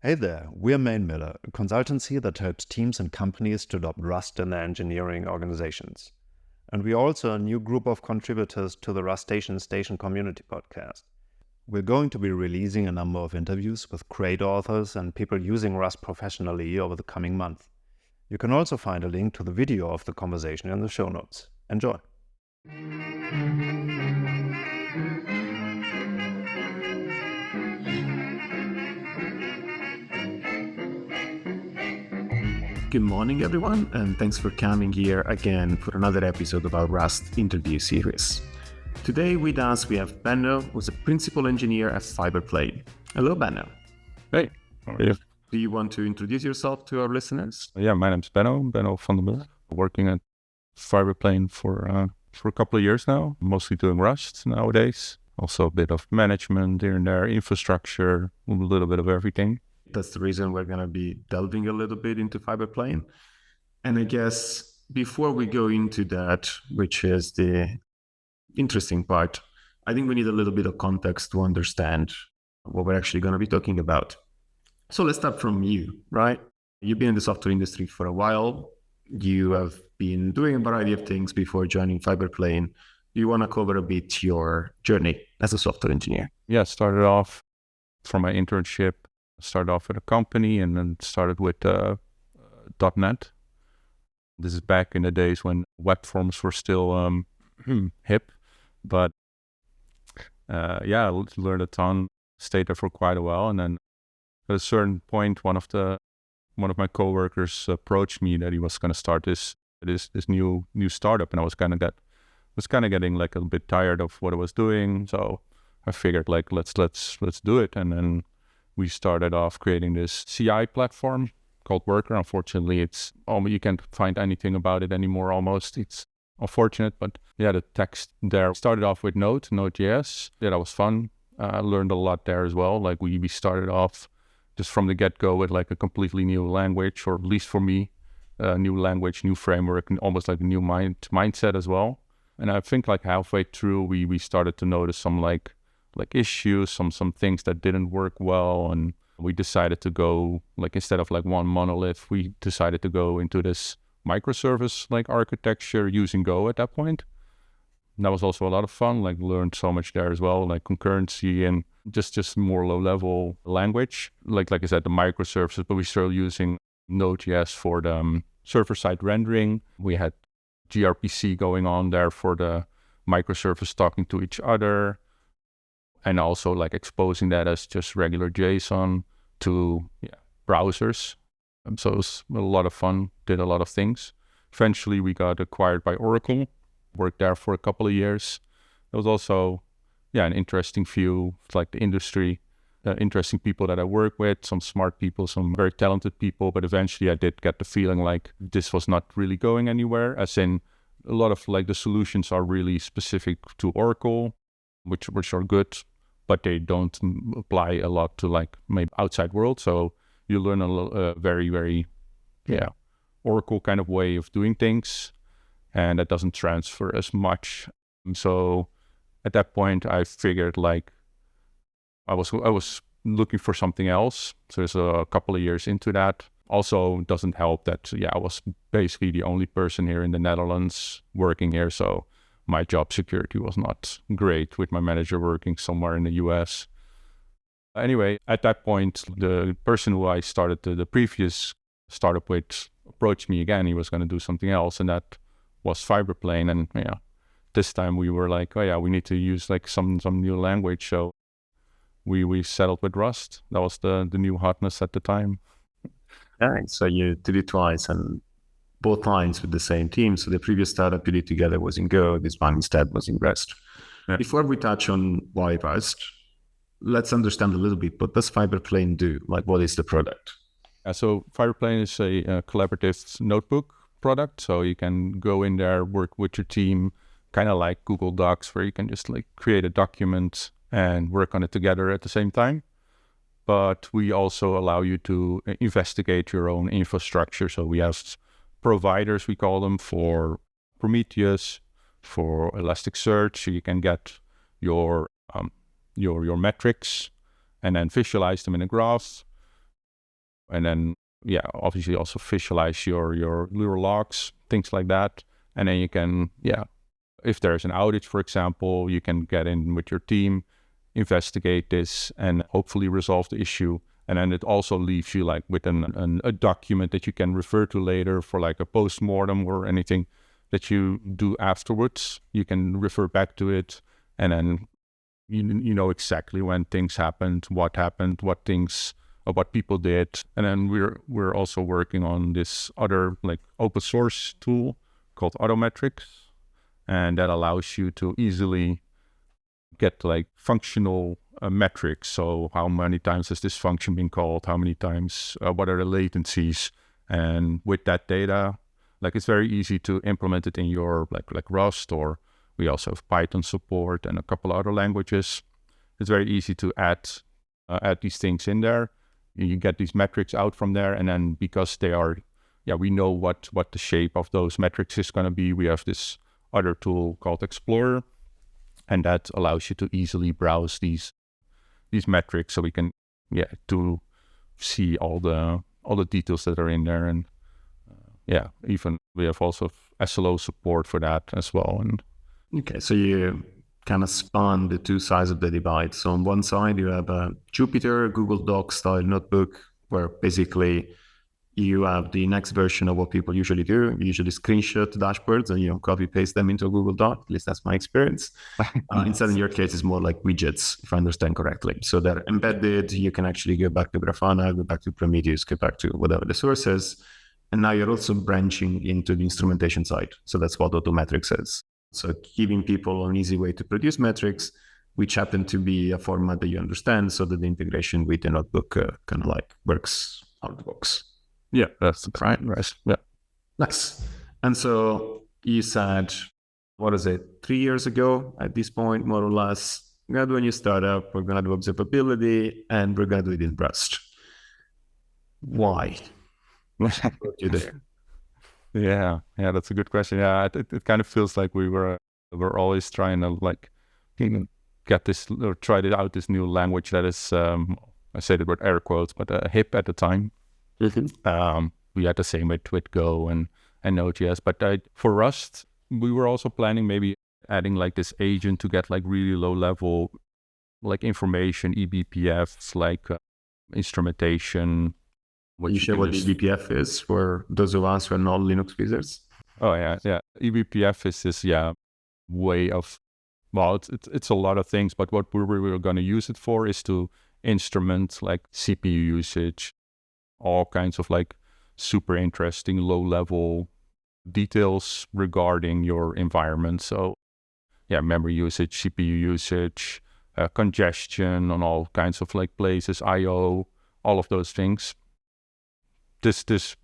Hey there, we're Miller, a consultancy that helps teams and companies to adopt Rust in their engineering organizations. And we're also a new group of contributors to the Rustacean Station community podcast. We're going to be releasing a number of interviews with great authors and people using Rust professionally over the coming month. You can also find a link to the video of the conversation in the show notes. Enjoy! Good morning, everyone, and thanks for coming here again for another episode of our Rust interview series. Today with us, we have Benno, who's a principal engineer at Fiberplane. Hello, Benno. Hey, how are you? Do you want to introduce yourself to our listeners? Yeah, my name's Benno van der Miller. Working at Fiberplane for a couple of years now, mostly doing Rust nowadays. Also a bit of management here and there, infrastructure, a little bit of everything. That's the reason we're going to be delving a little bit into Fiberplane. And I guess before we go into that, which is the interesting part, I think we need a little bit of context to understand what we're actually going to be talking about. So let's start from you, right? You've been in the software industry for a while. You have been doing a variety of things before joining Fiberplane. Do you want to cover a bit your journey as a software engineer? Yeah, started off from my internship. Started off at a company and then started with .NET. This is back in the days when web forms were still hip, but I learned a ton. Stayed there for quite a while, and then at a certain point, one of my coworkers approached me that he was going to start this new startup, and I was kind of getting like a bit tired of what I was doing, so I figured like let's do it, and then we started off creating this CI platform called Worker. Unfortunately, you can't find anything about it anymore almost. It's unfortunate, but yeah, the text there started off with Node.js. Yeah, that was fun. Learned a lot there as well. Like we started off just from the get-go with like a completely new language, or at least for me, a new language, new framework, and almost like a new mindset as well. And I think like halfway through, we started to notice some like issues, some things that didn't work well, and we decided to go like, instead of like one monolith, we decided to go into this microservice like architecture using Go at that point. And that was also a lot of fun, like learned so much there as well, like concurrency and just more low level language, like I said, the microservices, but we started using Node.js for the server side rendering. We had gRPC going on there for the microservice talking to each other, and also like exposing that as just regular JSON to browsers. So it was a lot of fun, did a lot of things. Eventually we got acquired by Oracle, worked there for a couple of years. There was also an interesting view, like the industry, interesting people that I work with, some smart people, some very talented people, but eventually I did get the feeling like this was not really going anywhere, as in a lot of like the solutions are really specific to Oracle, which are good, but they don't apply a lot to like maybe outside world. So you learn a very, very, Oracle kind of way of doing things, and that doesn't transfer as much. So at that point, I figured like I was looking for something else. So there's a couple of years into that. Also, doesn't help that I was basically the only person here in the Netherlands working here. So my job security was not great, with my manager working somewhere in the US. Anyway, at that point, the person who I started the previous startup with approached me again. He was going to do something else, and that was Fiberplane. And this time we were like, we need to use like some new language. So we settled with Rust. That was the new hotness at the time. Right. So you did it twice, and both times with the same team. So the previous startup you did together was in Go. This one instead was in Rust. Yeah. Before we touch on why Rust, let's understand a little bit, what does Fiberplane do? Like, what is the product? So Fiberplane is a collaborative notebook product. So you can go in there, work with your team, kind of like Google Docs, where you can just like create a document and work on it together at the same time. But we also allow you to investigate your own infrastructure. So we have providers, we call them, for Prometheus, for Elasticsearch. So you can get your metrics and then visualize them in a graph. And then, yeah, obviously also visualize your logs, things like that. And then you can, yeah, if there's an outage, for example, you can get in with your team, investigate this, and hopefully resolve the issue. And then it also leaves you like with a document that you can refer to later for like a post-mortem or anything that you do afterwards. You can refer back to it, and then you know exactly when things happened, what things or what people did. And then we're also working on this other like open source tool called Autometrics, and that allows you to easily get like functional metrics. So how many times has this function been called? How many times? What are the latencies? And with that data, like it's very easy to implement it in your like Rust, or we also have Python support and a couple other languages. It's very easy to add these things in there. You get these metrics out from there, and then because they are, we know what the shape of those metrics is going to be. We have this other tool called Explorer, and that allows you to easily browse these metrics, so we can to see all the details that are in there. And even we have also SLO support for that as well. And okay, so you kind of span the two sides of the divide. So on one side you have a Jupyter Google Docs style notebook where basically you have the next version of what people usually do. You usually screenshot dashboards and copy paste them into a Google Doc. At least that's my experience. Instead, in your case, it's more like widgets, if I understand correctly. So they're embedded. You can actually go back to Grafana, go back to Prometheus, go back to whatever the source is. And now you're also branching into the instrumentation side. So that's what Autometrics is. So giving people an easy way to produce metrics, which happen to be a format that you understand, so that the integration with the notebook kind of like works out of the box. Yeah, that's right. Yeah. Nice. And so you said, what is it, 3 years ago at this point, more or less, we're going to do a new startup, we're going to do observability, and we're going to do it in Rust. Why? What brought you there? Yeah, that's a good question. Yeah, it kind of feels like we're always trying to like get this or try out this new language that is, I say the word air quotes, but hip at the time. We had the same with Go and Node.js, but for Rust, we were also planning maybe adding like this agent to get like really low level like information, eBPFs, like instrumentation. You share what eBPF is for those of us who are not Linux users? Oh yeah. eBPF is this way of, well, it's a lot of things, but what we were going to use it for is to instrument like CPU usage, all kinds of like super interesting low level details regarding your environment. So memory usage, CPU usage, congestion on all kinds of like places, IO, all of those things. This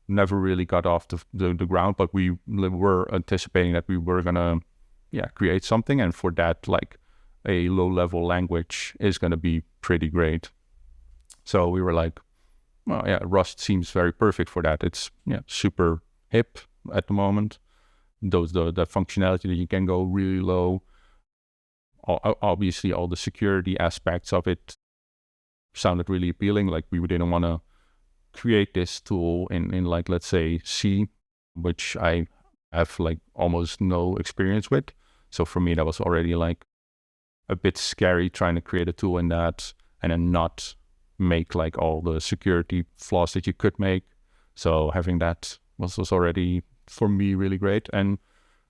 never really got off the ground, but we were anticipating that we were gonna create something, and for that like a low level language is gonna be pretty great. So we were like, well, Rust seems very perfect for that. It's super hip at the moment. The functionality that you can go really low. Obviously, all the security aspects of it sounded really appealing. Like we didn't want to create this tool in like, let's say C, which I have like almost no experience with. So for me, that was already like a bit scary trying to create a tool in that and then not make like all the security flaws that you could make. So having that was already for me really great. And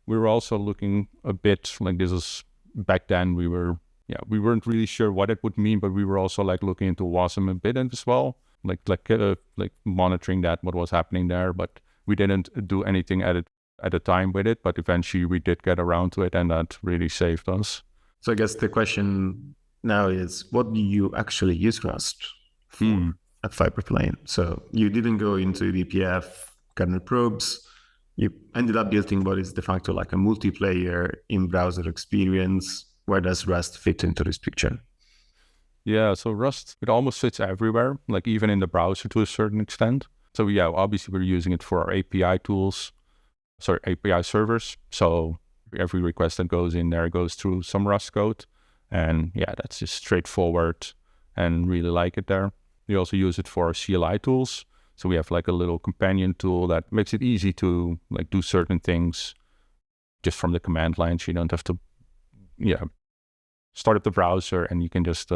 we were also looking a bit like, this is back then we weren't really sure what it would mean, but we were also like looking into WASM a bit as well, like monitoring what was happening there. But we didn't do anything at the time with it, but eventually we did get around to it, and that really saved us. So I guess the question now is, what do you actually use Rust for at Fiberplane? So you didn't go into VPF kernel probes. You ended up building what is de facto like a multiplayer in-browser experience. Where does Rust fit into this picture? Yeah, so Rust, it almost fits everywhere, like even in the browser to a certain extent. So obviously we're using it for our API API servers. So every request that goes in there goes through some Rust code. And that's just straightforward and really like it there. We also use it for our CLI tools. So we have like a little companion tool that makes it easy to like do certain things just from the command line. So you don't have to, start up the browser, and you can just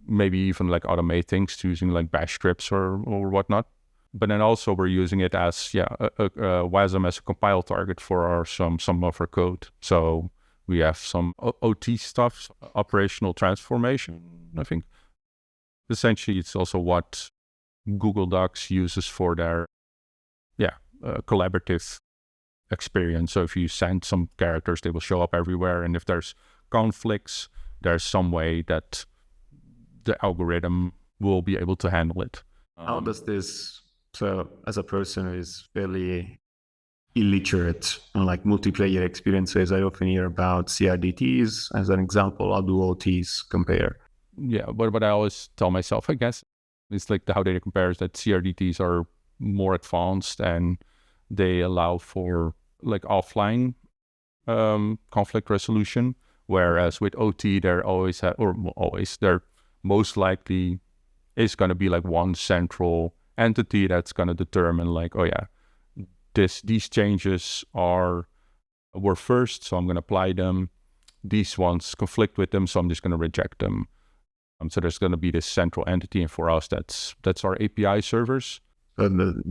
maybe even like automate things using like bash scripts or whatnot. But then also we're using it as WASM as a compile target for some of our code. So we have some OT stuff, operational transformation, I think. Essentially, it's also what Google Docs uses for their collaborative experience. So if you send some characters, they will show up everywhere. And if there's conflicts, there's some way that the algorithm will be able to handle it. How does this, so as a person who is fairly illiterate on like multiplayer experiences, I often hear about CRDTs as an example. How do OTs compare? Yeah, but what I always tell myself, I guess, is like how data compares that CRDTs are more advanced and they allow for like offline conflict resolution, whereas with OT, there most likely is going to be like one central entity that's going to determine like, these changes were first, so I'm going to apply them. These ones conflict with them, so I'm just going to reject them. So there's going to be this central entity, and for us, that's our API servers.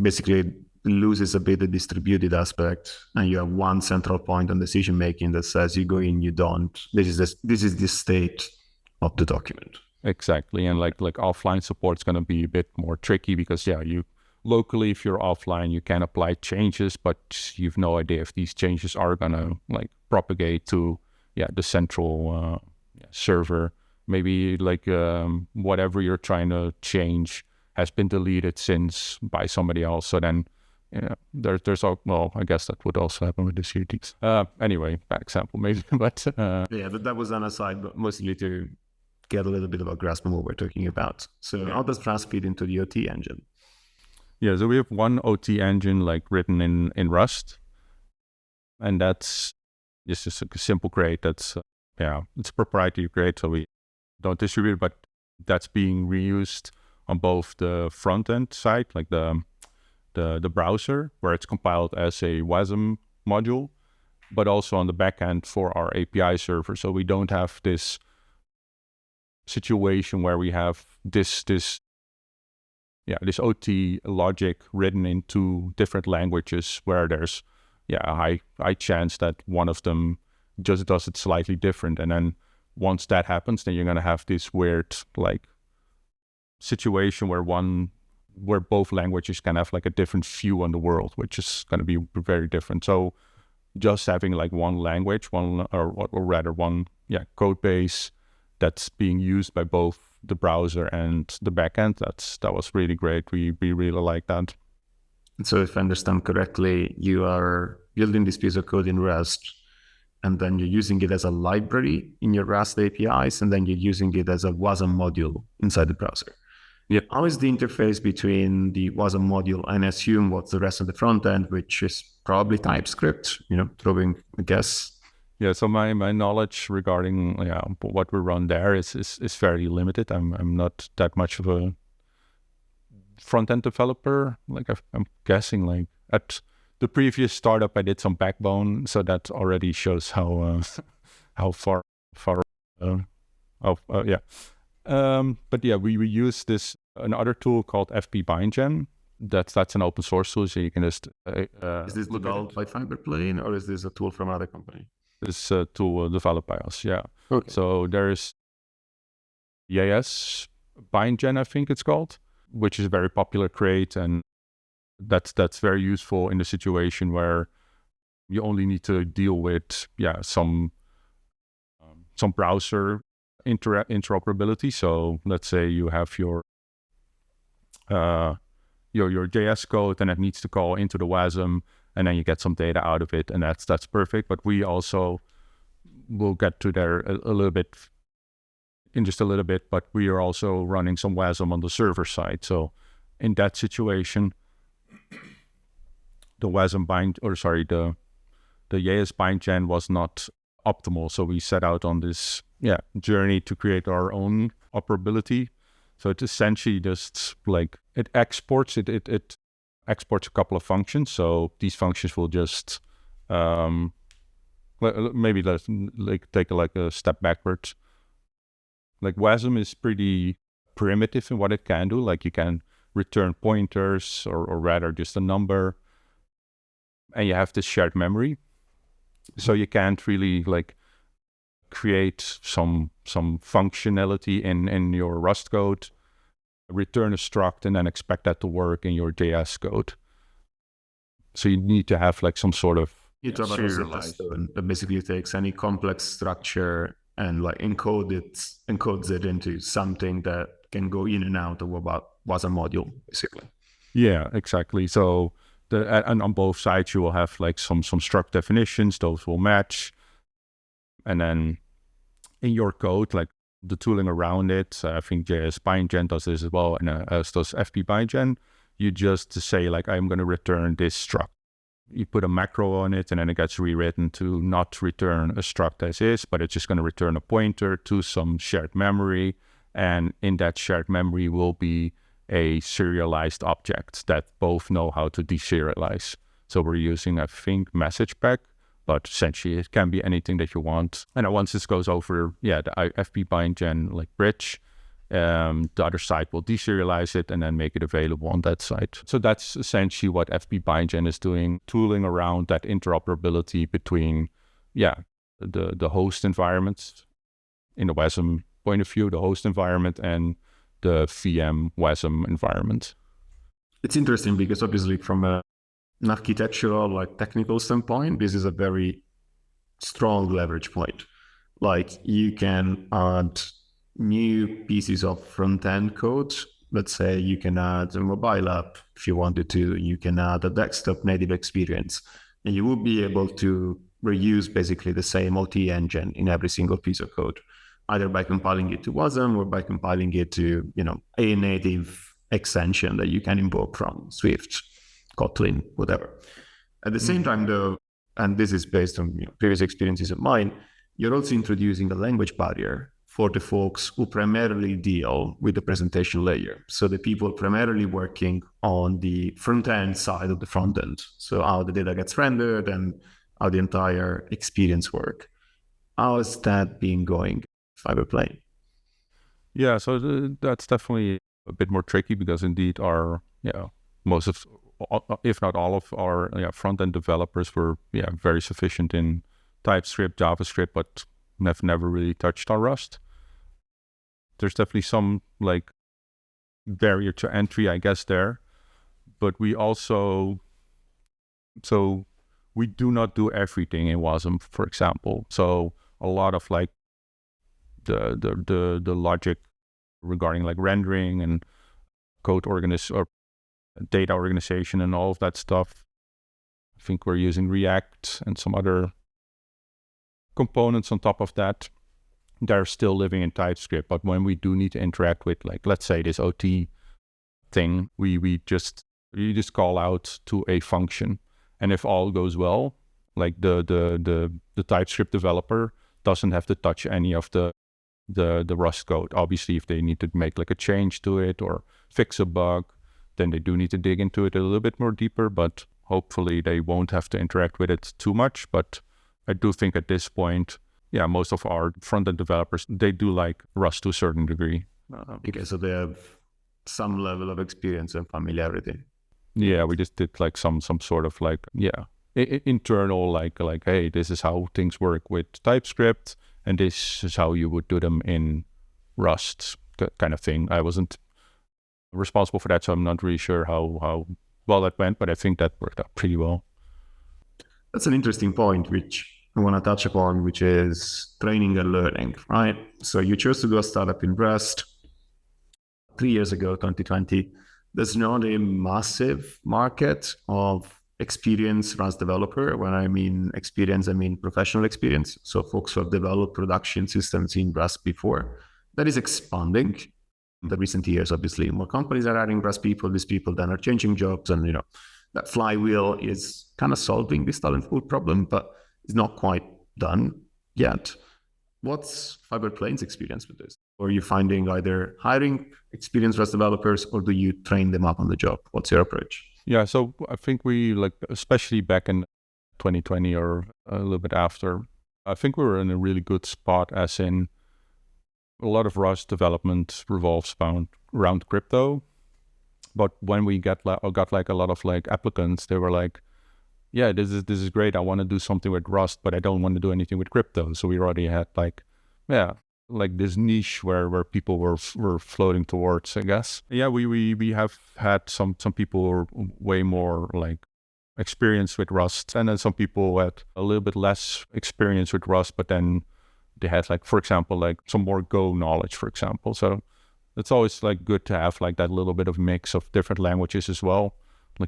Basically, loses a bit the distributed aspect, and you have one central point on decision making that says you go in, you don't. This is the state of the document. Exactly, and like offline support is going to be a bit more tricky because you locally, if you're offline, you can apply changes, but you've no idea if these changes are going to like propagate to the central server. Maybe like whatever you're trying to change has been deleted since by somebody else. So then there's I guess that would also happen with the CRDs. Anyway, bad example maybe, but that was an aside, but mostly to get a little bit of a grasp on what we're talking about. So how does Rust feed into the OT engine? Yeah, so we have one OT engine like written in Rust, and that's just a simple crate. That's it's a proprietary crate, so we don't distribute it, but that's being reused on both the front end side, like the browser, where it's compiled as a WASM module, but also on the back end for our API server. So we don't have this situation where we have this OT logic written in two different languages where there's a high chance that one of them just does it slightly different. And then once that happens, then you're going to have this weird like situation where both languages can have like a different view on the world, which is going to be very different. So just having like one language, one code base that's being used by both the browser and the backend, that was really great. We really like that. So if I understand correctly, you are building this piece of code in Rust, and then you're using it as a library in your Rust APIs, and then you're using it as a WASM module inside the browser. Yeah. How is the interface between the WASM module and assume what's the rest of the front end, which is probably TypeScript, throwing a guess? Yeah, so my knowledge regarding what we run there is fairly limited. I'm not that much of a front end developer. Like I'm guessing like at the previous startup I did some Backbone, so that already shows how far. But yeah, we use another tool called FP BindGen. That's an open source tool, so you can just is this developed by Fiberplane, or is this a tool from another company? This tool developed by us, yeah. Okay. So there's EAS BindGen, I think it's called, which is a very popular crate, and that's very useful in the situation where you only need to deal with some browser interoperability. So let's say you have your JS code and it needs to call into the WASM, and then you get some data out of it, and that's perfect. But we also will get to there a little bit in just a little bit, but we are also running some WASM on the server side. So in that situation, the WASM the EAS BindGen was not optimal. So we set out on this journey to create our own operability. So it's essentially just like it exports it exports a couple of functions. So these functions will just maybe let's like take a step backwards. Like WASM is pretty primitive in what it can do. Like you can return pointers or rather just a number, and you have this shared memory. So you can't really like create some functionality in your Rust code, return a struct, and then expect that to work in your JS code. So you need to have like some sort of serialized that basically takes any complex structure and like encodes it into something that can go in and out of what was a module, basically. Yeah, exactly. So and on both sides you will have like some struct definitions, those will match, and then in your code, like the tooling around it, I think JS bindgen does this as well, and as does FP bindgen. You just say like, I'm going to return this struct. You put a macro on it, and then it gets rewritten to not return a struct as is, but it's just going to return a pointer to some shared memory, and in that shared memory will be a serialized object that both know how to deserialize. So we're using, I think, message pack, but essentially it can be anything that you want. And once this goes over, the FP bindgen like bridge, the other side will deserialize it and then make it available on that side. So that's essentially what FP bindgen is doing, tooling around that interoperability between, the host environments in the WASM point of view, the host environment and the VM WASM environment. It's interesting because obviously from an architectural, like technical standpoint, this is a very strong leverage point. Like you can add new pieces of front-end code. Let's say you can add a mobile app if you wanted to. You can add a desktop native experience, and you will be able to reuse basically the same OT engine in every single piece of code, either by compiling it to WASM or by compiling it to, a native extension that you can invoke from Swift, Kotlin, whatever. At the same time, though, and this is based on previous experiences of mine, you're also introducing a language barrier for the folks who primarily deal with the presentation layer. So the people primarily working on the front-end side of the front end. So how the data gets rendered and how the entire experience work. How has that been going, Fiberplane? Yeah, so that's definitely a bit more tricky because indeed most of, if not all of our front-end developers were very sufficient in TypeScript, JavaScript, but have never really touched our Rust. There's definitely some like barrier to entry, I guess, there. But we also, we do not do everything in WASM, for example. So a lot of like the logic regarding like rendering and code or data organization and all of that stuff. I think we're using React and some other components on top of that. They're still living in TypeScript, but when we do need to interact with, like, let's say this OT thing, you just call out to a function, and if all goes well, like the TypeScript developer doesn't have to touch any of the Rust code. Obviously, if they need to make like a change to it or fix a bug, then they do need to dig into it a little bit more deeper, but hopefully they won't have to interact with it too much. But I do think at this point, most of our front-end developers, they do like Rust to a certain degree. Okay, so they have some level of experience and familiarity. Yeah, we just did like some sort of like, internal, like, hey, this is how things work with TypeScript, and this is how you would do them in Rust, kind of thing. I wasn't responsible for that, so I'm not really sure how well that went, but I think that worked out pretty well. That's an interesting point, which I want to touch upon, which is training and learning, right? So you chose to do a startup in Rust 3 years ago, 2020. There's not a massive market of experienced Rust developer. When I mean experience, I mean professional experience. So folks who have developed production systems in Rust before. That is expanding in the recent years. Obviously, more companies are adding Rust people. These people then are changing jobs, and that flywheel is kind of solving this talent pool problem, but it's not quite done yet. What's Fiberplane's experience with this? Or are you finding either hiring experienced Rust developers, or do you train them up on the job? What's your approach? Yeah, so I think we especially back in 2020 or a little bit after, I think we were in a really good spot, as in a lot of Rust development revolves around crypto. But when we got a lot of applicants, they were like, yeah, this is great. I want to do something with Rust, but I don't want to do anything with crypto. So we already had this niche where people were floating towards, I guess. Yeah, we have had some people who are way more experience with Rust, and then some people had a little bit less experience with Rust, but then they had for example, some more Go knowledge, for example. So it's always good to have that little bit of mix of different languages as well.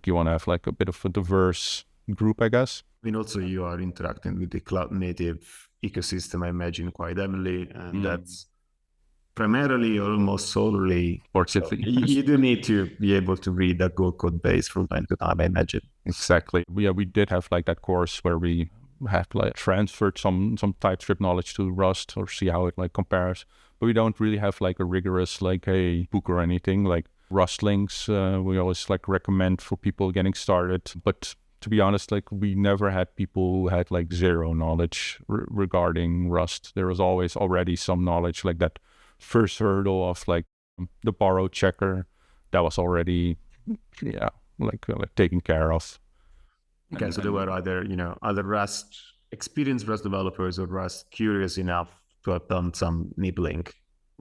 You want to have a bit of a diverse group, I guess. I mean, also you are interacting with the cloud native ecosystem, I imagine, quite heavily, and that's primarily, almost solely, fortunately. You do need to be able to read that Go code base from time to time, I imagine. Exactly. We did have that course where we have transferred some TypeScript knowledge to Rust, or see how it compares. But we don't really have a rigorous a book or anything. Rust links, we always recommend for people getting started. But to be honest, we never had people who had zero knowledge regarding Rust. There was always already some knowledge, that first hurdle of the borrow checker, that was already taken care of. Okay, so there were other Rust experienced Rust developers, or Rust curious enough to have done some nibbling.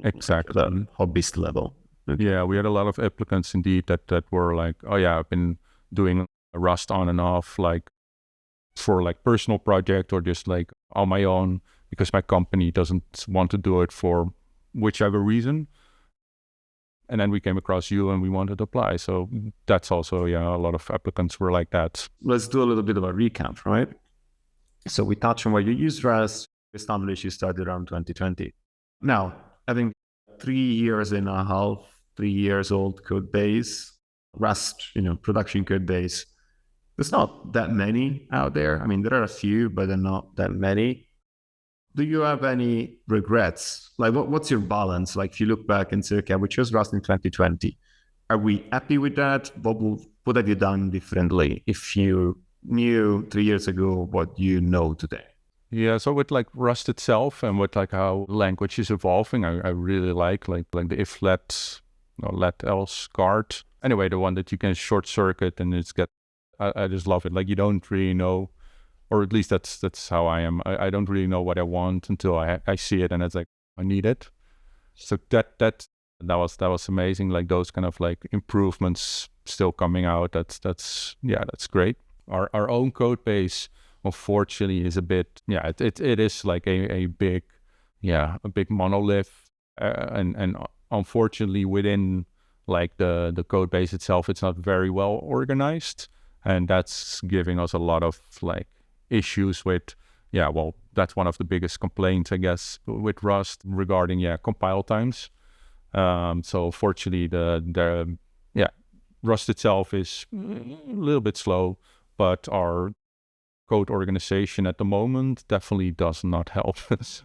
Exactly. At the hobbyist level. Okay. Yeah, we had a lot of applicants indeed that were oh yeah, I've been doing Rust on and off, for personal project, or just on my own, because my company doesn't want to do it for whichever reason. And then we came across you and we wanted to apply. So that's also, a lot of applicants were like that. Let's do a little bit of a recap, right? So we touched on where you use Rust, established you started around 2020. Now, I think 3 years and a half, 3 years old code base, Rust, production code base. There's not that many out there. I mean, there are a few, but they're not that many. Do you have any regrets? What's your balance? If you look back and say, okay, we chose Rust in 2020. Are we happy with that? What have you done differently if you knew 3 years ago what you know today? Yeah, so with Rust itself, and with how language is evolving, I really like the if let else guard. Anyway, the one that you can short circuit and I just love it. You don't really know, or at least that's how I am. I don't really know what I want until I see it, and it's I need it. So that was amazing. Those kind of improvements still coming out. That's great. Our own code base, unfortunately, is a bit it is a big monolith, and unfortunately within the code base itself, it's not very well organized, and that's giving us a lot of issues with that's one of the biggest complaints, I guess, with Rust regarding compile times. So fortunately the Rust itself is a little bit slow, but our code organization at the moment definitely does not help,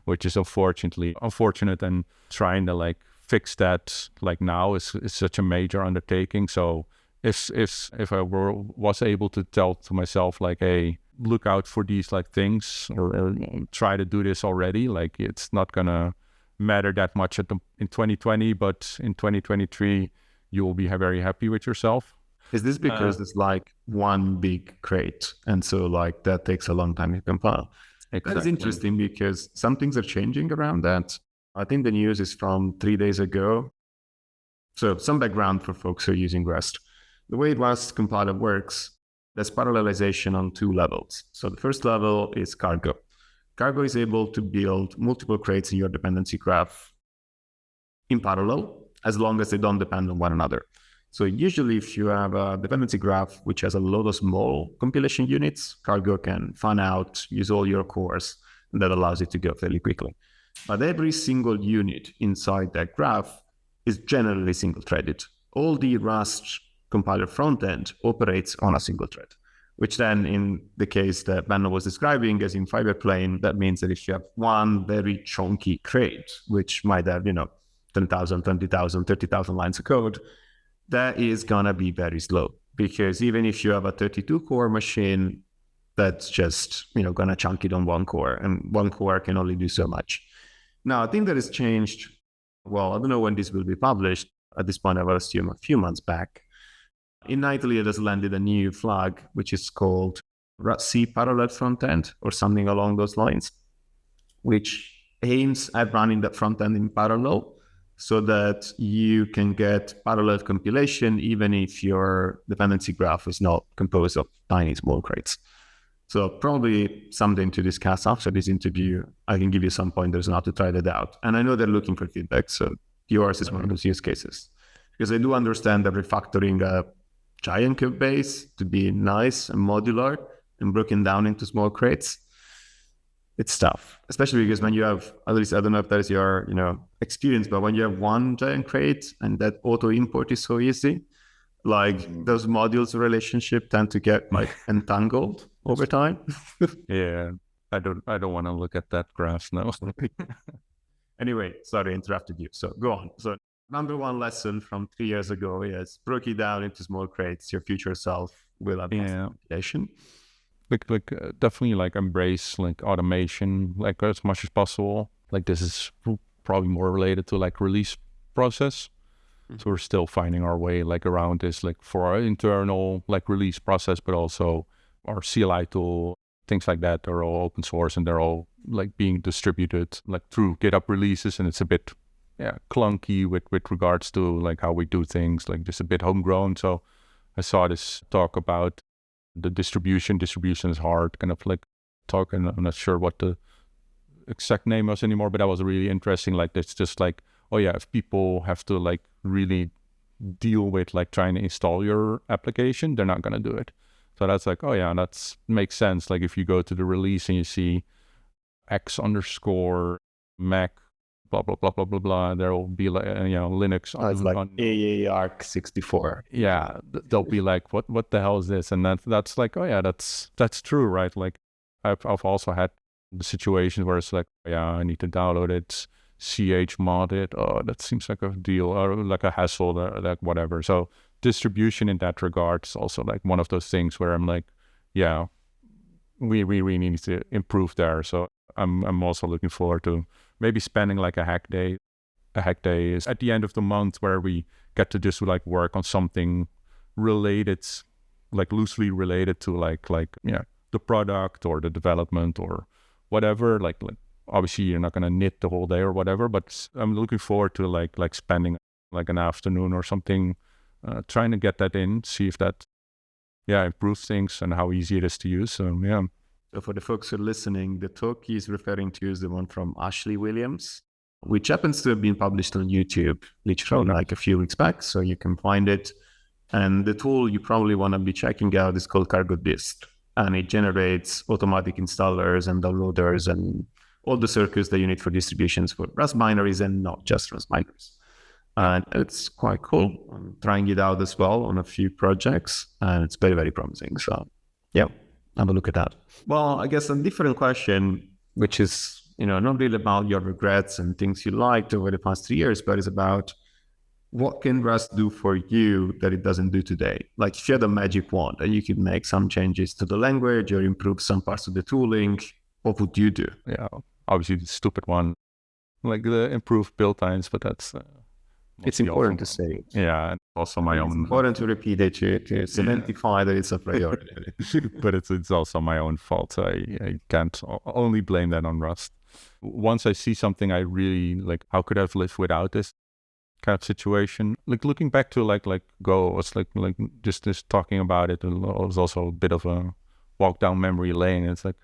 which is unfortunate, and trying to fix that now is such a major undertaking. So if I was able to tell to myself hey, look out for these things, or try to do this already, it's not gonna matter that much in 2020, but in 2023 you will be very happy with yourself. Is this because it's one big crate, and so that takes a long time to compile? Exactly. That's interesting, because some things are changing around that. I think the news is from 3 days ago. So some background for folks who are using Rust. The way Rust compiler works, there's parallelization on 2 levels. So the first level is cargo. Cargo is able to build multiple crates in your dependency graph in parallel, as long as they don't depend on one another. So usually if you have a dependency graph which has a lot of small compilation units, cargo can fan out, use all your cores, and that allows it to go fairly quickly. But every single unit inside that graph is generally single-threaded. All the Rust compiler frontend operates on a single thread, which then in the case that Benno was describing, as in Fiberplane, that means that if you have one very chunky crate, which might have, 10,000, 20,000, 30,000 lines of code, that is going to be very slow. Because even if you have a 32 core machine, that's just, going to chunk it on one core, and one core can only do so much. Now, I think that has changed. Well, I don't know when this will be published. At this point, I would assume a few months back. In Italy, it has landed a new flag, which is called C parallel frontend or something along those lines, which aims at running that front end in parallel so that you can get parallel compilation even if your dependency graph is not composed of tiny small crates. So probably something to discuss after this interview. I can give you some pointers on how to try that out. And I know they're looking for feedback, so yours is one of those use cases. Because I do understand that refactoring a giant code base to be nice and modular and broken down into small crates, it's tough. Especially because when you have, at least I don't know if that is your experience, but when you have one giant crate and that auto import is so easy, like those modules relationship tend to get like entangled over time. Yeah, I don't want to look at that graph now. Anyway, sorry, I interrupted you. So go on. So number one lesson from 3 years ago is break it down into small crates. Your future self will have compilation. Like definitely like embrace like automation like as much as possible. Like this is probably more related to like release process. So we're still finding our way like around this, like for our internal like release process, but also our CLI tool, things like that are all open source and they're all like being distributed like through GitHub releases. And it's a bit clunky with regards to like how we do things, like just a bit homegrown. So I saw this talk about the distribution. Distribution is hard, kind of like talk, and I'm not sure what the exact name was anymore, but that was really interesting. Like it's just like, oh yeah, if people have to like really deal with like trying to install your application, they're not going to do it. So that's like, oh yeah, that makes sense. Like if you go to the release and you see X_ Mac, blah, blah, blah, blah, blah, blah, there will be like, Linux. It's like AARC64. Yeah. They'll be like, what the hell is this? And that's like, oh yeah, that's true, right? Like I've also had the situations where it's like, yeah, I need to download it, chmod it. Oh, that seems like a deal or like a hassle, like whatever. So distribution in that regard is also like one of those things where I'm like, yeah, we really need to improve there. So I'm also looking forward to maybe spending like a hack day. A hack day is at the end of the month where we get to just like work on something related, like loosely related to like the product or the development or whatever. Like obviously you're not gonna knit the whole day or whatever, but I'm looking forward to like spending like an afternoon or something, trying to get that in, see if that improves things and how easy it is to use. So yeah. So for the folks who are listening, the talk he's referring to is the one from Ashley Williams, which happens to have been published on YouTube literally like a few weeks back. So you can find it. And the tool you probably want to be checking out is called Cargo Dist. And it generates automatic installers and downloaders and all the circuits that you need for distributions for Rust binaries and not just Rust binaries. And it's quite cool. I'm trying it out as well on a few projects, and it's very, very promising. So yeah, have a look at that. Well, I guess a different question, which is, not really about your regrets and things you liked over the past 3 years, but it's about what can Rust do for you that it doesn't do today? Like if you had a magic wand and you could make some changes to the language or improve some parts of the tooling, what would you do? Yeah, obviously the stupid one, like the improved build times, but that's... it's important to say. Yeah, and also my own... It's important to repeat it, to identify that it's a priority. But it's also my own fault. I can't only blame that on Rust. Once I see something I really like, how could I have lived without this kind of situation? Like looking back to like Go, it's like just talking about it, it was also a bit of a walk down memory lane. It's like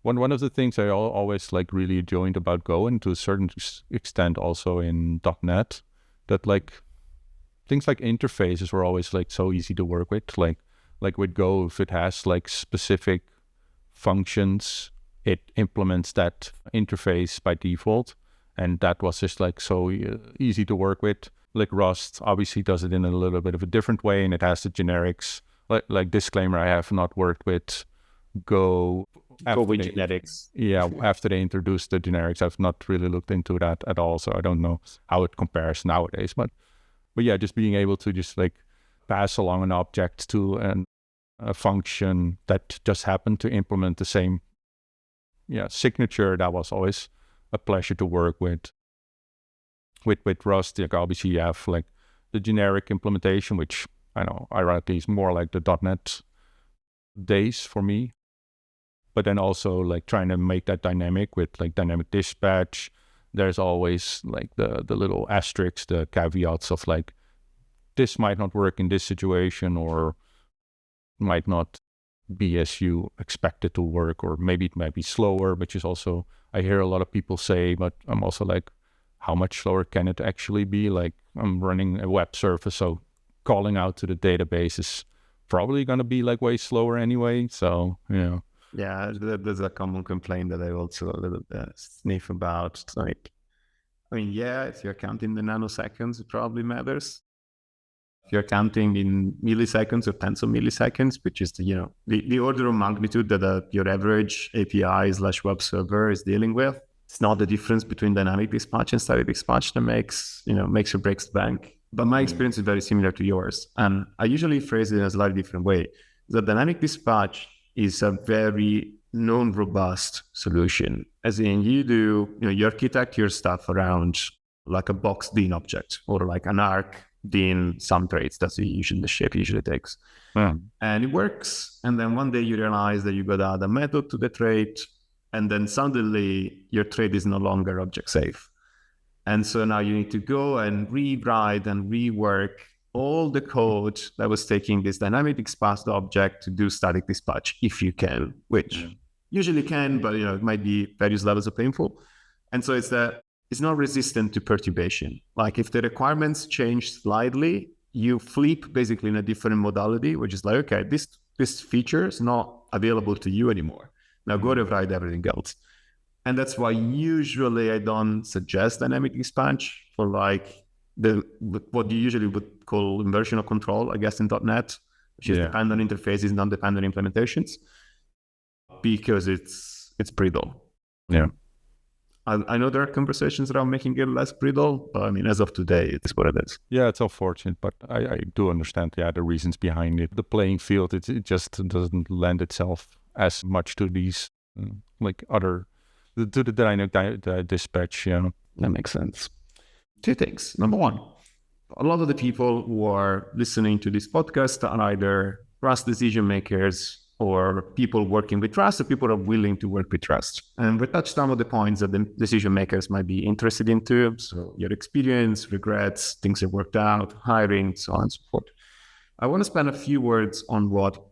one of the things I always like really enjoyed about Go, and to a certain extent also in .NET, that like things like interfaces were always like so easy to work with. Like with Go, if it has like specific functions, it implements that interface by default, and that was just like so easy to work with. Like Rust obviously does it in a little bit of a different way, and it has the generics. Like disclaimer, I have not worked with Go with genetics. Yeah, after they introduced the generics, I've not really looked into that at all, so I don't know how it compares nowadays. But yeah, just being able to just like pass along an object to a function that just happened to implement the same signature, that was always a pleasure to work with. With Rust, like obviously you have like the generic implementation, which I know ironically is more like the .NET days for me. But then also like trying to make that dynamic with like dynamic dispatch. There's always like the little asterisks, the caveats of like, this might not work in this situation, or might not be as you expect it to work, or maybe it might be slower, which is also, I hear a lot of people say, but I'm also like, how much slower can it actually be? Like I'm running a web service, so calling out to the database is probably going to be like way slower anyway. So, yeah. Yeah, there's a common complaint that I also a little sniff about. Like, I mean, yeah, if you're counting the nanoseconds, it probably matters. If you're counting in milliseconds or tens of milliseconds, which is the order of magnitude that your average API/web server is dealing with, it's not the difference between dynamic dispatch and static dispatch that makes or breaks the bank. But my experience is very similar to yours, and I usually phrase it in a slightly different way. The dynamic dispatch is a very non-robust solution, as in you architect your stuff around like a box Dean object or like an arc Dean some traits. That's usually the shape it usually takes. And it works. And then one day you realize that you got to add a method to the trait, and then suddenly your trait is no longer object safe. And so now you need to go and rewrite and rework all the code that was taking this dynamic dispatch object to do static dispatch, if you can, which usually can, but it might be various levels of painful. And so it's not resistant to perturbation. Like if the requirements change slightly, you flip basically in a different modality, which is like, okay, this feature is not available to you anymore. Now go rewrite everything else. And that's why usually I don't suggest dynamic dispatch for like what you usually would call inversion of control, I guess, in .NET, which is dependent interfaces, non-dependent implementations, because it's brittle. Yeah. I know there are conversations around making it less brittle, but I mean, as of today, it's what it is. Yeah, it's unfortunate, but I do understand the reasons behind it. The playing field, it just doesn't lend itself as much to these like other to the dynamic dispatch. That makes sense. Two things. Number one, a lot of the people who are listening to this podcast are either Rust decision makers or people working with Rust, or people who are willing to work with Rust. And we touched some of the points that the decision makers might be interested into. So your experience, regrets, things that worked out, hiring, so on and so forth. I want to spend a few words on what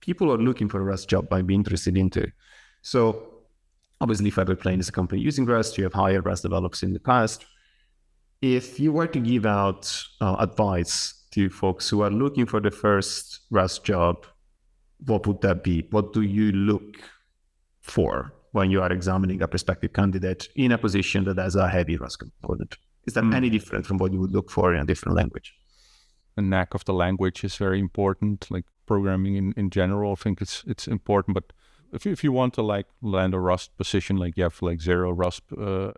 people who are looking for a Rust job might be interested into. So obviously, Fiberplane is a company using Rust. You have hired Rust developers in the past. If you were to give out advice to folks who are looking for the first Rust job, what would that be? What do you look for when you are examining a prospective candidate in a position that has a heavy Rust component? Is that any different from what you would look for in a different language? The knack of the language is very important. Like programming in general, I think it's important. But if you want to like land a Rust position, like you have like zero Rust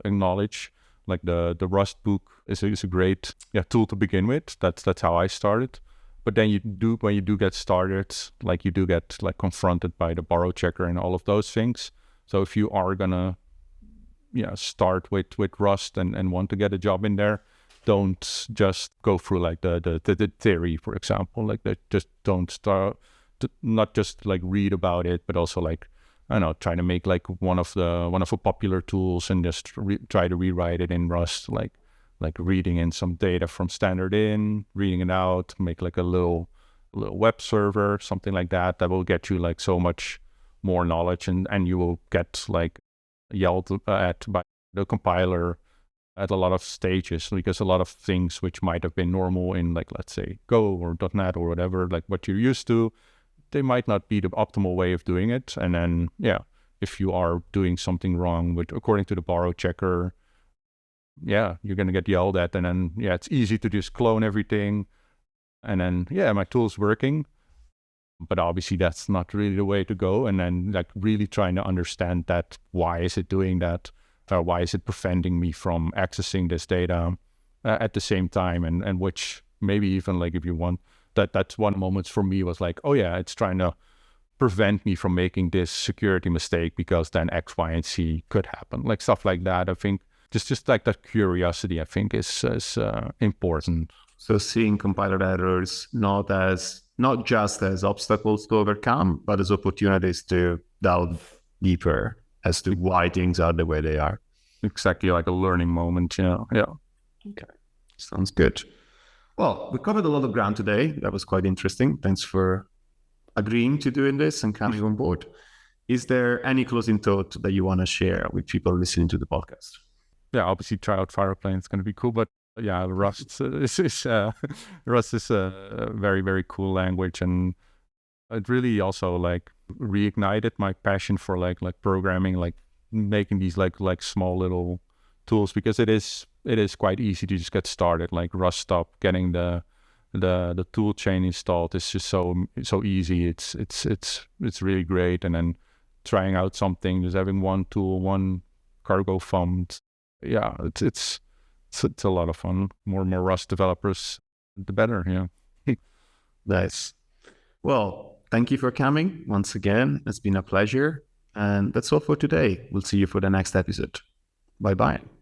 knowledge, like the Rust book is a great tool to begin with. That's how I started. But then when you do get started, like you do get like confronted by the borrow checker and all of those things. So if you are gonna start with Rust and want to get a job in there, don't just go through like the theory, for example. Like just don't start to not just like read about it, but also like try to make like one of the popular tools and just try to rewrite it in Rust, like reading in some data from standard in, reading it out, make like a little web server, something like that. That will get you like so much more knowledge, and you will get like yelled at by the compiler at a lot of stages, because a lot of things which might have been normal in like, let's say, Go or .NET or whatever, like what you're used to, they might not be the optimal way of doing it. And then, if you are doing something wrong according to the borrow checker, you're going to get yelled at. And then, it's easy to just clone everything. And then, my tool's working. But obviously that's not really the way to go. And then like really trying to understand that, why is it doing that? Why is it preventing me from accessing this data at the same time? And which maybe even like, if you want, that's one moment for me was like, oh yeah, it's trying to prevent me from making this security mistake because then X, Y, and Z could happen. Like stuff like that. I think just like that curiosity, I think is important. So seeing compiler errors not just as obstacles to overcome, but as opportunities to delve deeper as to why things are the way they are. Exactly, like a learning moment. Yeah. Okay, sounds good. Well, we covered a lot of ground today. That was quite interesting. Thanks for agreeing to doing this and coming on board. Is there any closing thought that you want to share with people listening to the podcast? Yeah, obviously try out Fiberplane. It's going to be cool. But yeah, Rust is a very, very cool language, and it really also like reignited my passion for like programming, like making these like small little tools, because it is quite easy to just get started. Like Rust up, getting the tool chain installed is just so easy. It's really great. And then trying out something, just having one tool, one cargo font. Yeah, it's a lot of fun. More and more Rust developers, the better. Yeah. Nice. Well, thank you for coming once again. It's been a pleasure. And that's all for today. We'll see you for the next episode. Bye-bye.